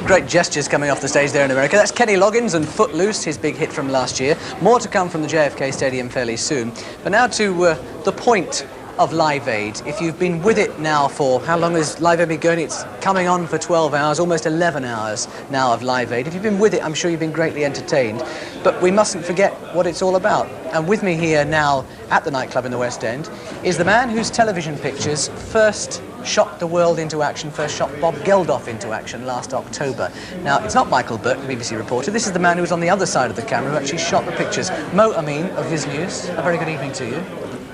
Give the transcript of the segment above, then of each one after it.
great gestures coming off the stage there in America. That's Kenny Loggins and Footloose, his big hit from last year. More to come from the JFK Stadium fairly soon. But now to the point of Live Aid. If you've been with it now for, how long has Live Aid been going? It's coming on for 12 hours, almost 11 hours now of Live Aid. If you've been with it, I'm sure you've been greatly entertained. But we mustn't forget what it's all about. And with me here now at the nightclub in the West End is the man whose television pictures first shot the world into action, first shot Bob Geldof into action last October. Now, it's not Michael Burke, the BBC reporter. This is the man who was on the other side of the camera who actually shot the pictures. Mohammed Amin of Visnews, a very good evening to you.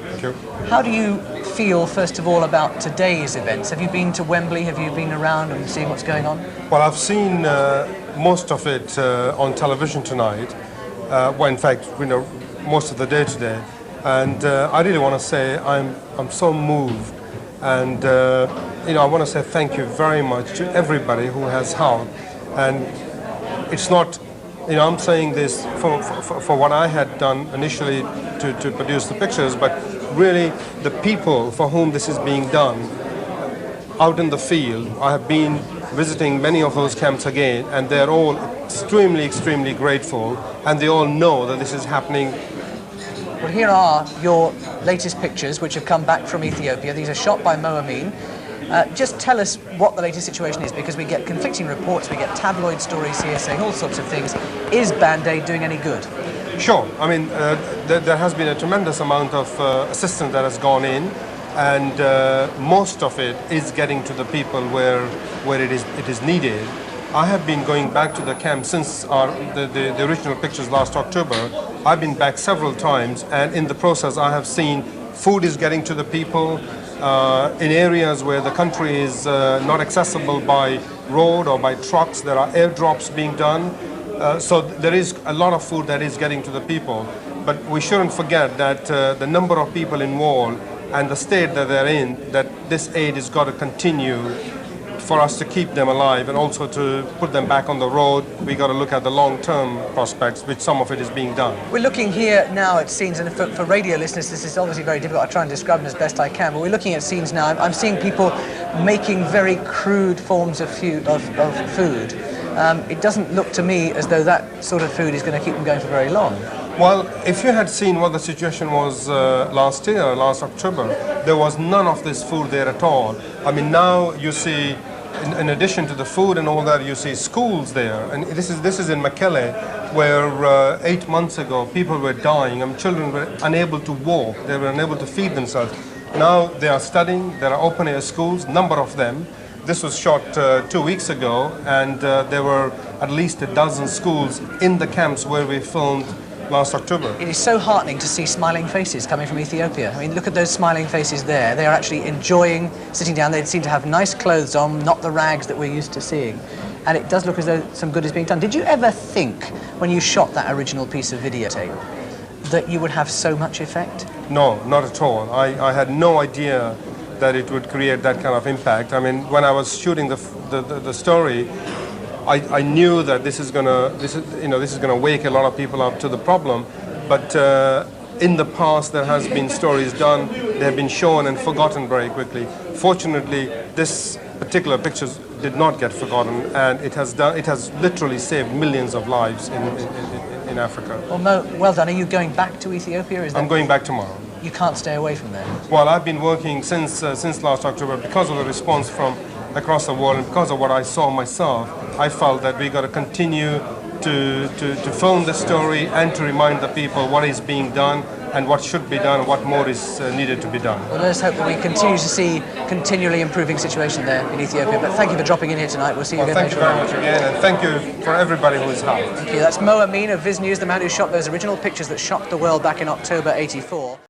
Thank you. How do you feel, first of all, about today's events? Have you been to Wembley? Have you been around and seen what's going on? Well, I've seen most of it on television tonight. Well, in fact, most of the day today. And I really want to say I'm so moved. And, I want to say thank you very much to everybody who has helped. And it's not, I'm saying this for what I had done initially to produce the pictures, but really the people for whom this is being done out in the field. I have been visiting many of those camps again, and they're all extremely, extremely grateful, and they all know that this is happening. Well, here are your latest pictures, which have come back from Ethiopia. These are shot by Mohammed Amin. Just tell us what the latest situation is, because we get conflicting reports, we get tabloid stories here saying all sorts of things. Is Band-Aid doing any good? Sure. I mean, there has been a tremendous amount of assistance that has gone in, and most of it is getting to the people where it is needed. I have been going back to the camp since the original pictures last October. I've been back several times, and in the process I have seen food is getting to the people in areas where the country is not accessible by road or by trucks. There are airdrops being done. So there is a lot of food that is getting to the people. But we shouldn't forget that the number of people involved and the state that they're in, that this aid has got to continue for us to keep them alive and also to put them back on the road. We got to look at the long-term prospects, which some of it is being done. We're looking here now at scenes, and for radio listeners this is obviously very difficult. I try and describe them as best I can, but we're looking at scenes now. I'm seeing people making very crude forms of food. It doesn't look to me as though that sort of food is going to keep them going for very long. Well, if you had seen what the situation was last October, there was none of this food there at all. I mean, now you see, in addition to the food and all that, you see schools there. And this is in Mekelle, where 8 months ago people were dying and children were unable to walk. They were unable to feed themselves. Now they are studying. There are open-air schools, number of them. This was shot 2 weeks ago, and there were at least a dozen schools in the camps where we filmed last October. It is so heartening to see smiling faces coming from Ethiopia. I mean, look at those smiling faces there. They are actually enjoying sitting down. They seem to have nice clothes on, not the rags that we're used to seeing. And it does look as though some good is being done. Did you ever think, when you shot that original piece of videotape, that you would have so much effect? No, not at all. I had no idea that it would create that kind of impact. I mean, when I was shooting the story, I knew that this is gonna wake a lot of people up to the problem. But in the past, there has been stories done. They have been shown and forgotten very quickly. Fortunately, this particular picture did not get forgotten, and it has literally saved millions of lives in Africa. Well, Mo, well done. Are you going back to Ethiopia? I'm going back tomorrow. You can't stay away from there. Well, I've been working since last October because of the response from across the world, and because of what I saw myself. I felt that we got to continue to film the story and to remind the people what is being done and what should be done and what more is needed to be done. Well, let's hope that we continue to see continually improving situation there in Ethiopia. But thank you for dropping in here tonight. We'll see you again later on. Thank you very much again, and thank you for everybody who has helped. Thank you. That's Mohammed Amin of Visnews, the man who shot those original pictures that shocked the world back in October '84.